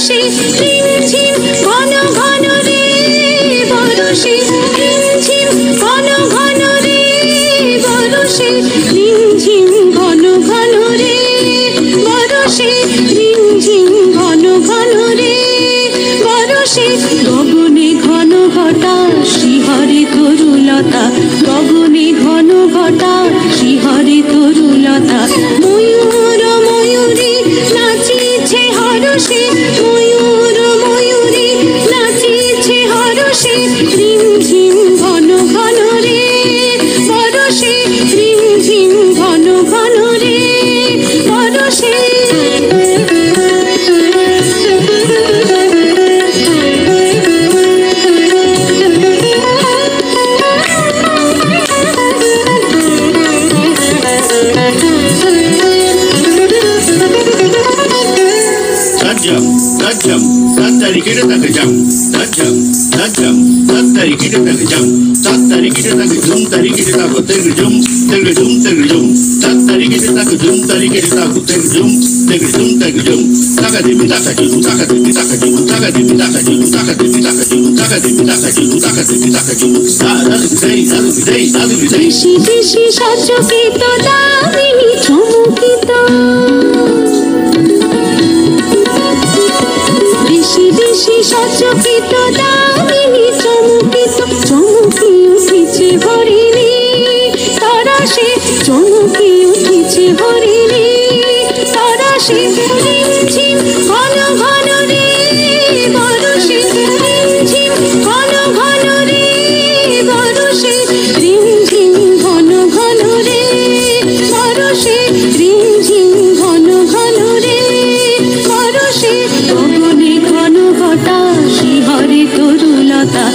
বরষে ঝিমঝিম ঘন ঘন রে, বরষে ঝিমঝিম ঘন ঘন রে, বরষে ঝিমঝিম ঘন ঘন রে, বরষে ঝিমঝিম ঘন ঘন রে, বরষে গগনে ঘন ঘটা শিহরে তরুলতা, গগনে ঘন ঘটা শিহরে তরুলতা, ময়ূর ময়ূরী নাচিছে হরষে, ময়ূর ময়ূরী নাচিছে হরষে, রিমঝিম ঘন ঘন রে, বরষে রিমঝিম ঘন ঘন রে, বরষে Tajam, tajam, tatari kita tak kejam. Tajam, tajam, tatari kita tak kejam. Tatari kita tak kejum, tari kita tak terkejum, terkejum, terkejum. Tatari kita tak kejum, tari kita tak terkejum, terkejum, terkejum. Takadimu, takadimu, takadimu, takadimu, takadimu, takadimu, takadimu, takadimu, takadimu, takadimu, takadimu, takadimu. Nadu bidai, nadu bidai, nadu bidai. দেশি দেশি সচকিত দামিনী চমকিত, দেশি দেশি সচকিত দামিনী চমকিত, চমকি উঠিছে হরিণী তরাসে, চমকি উঠিছে হরিণী তরাসে, রিমঝিম ঘন ঘন রে, বরষে রিমঝিম ঘন ঘন রে, বরষে রিমঝিম ঘন ঘন রে, বরষে রিমঝিম ঘন ঘন রে, বরষে গগনে ঘন ঘটা শিহরে তরুলতা,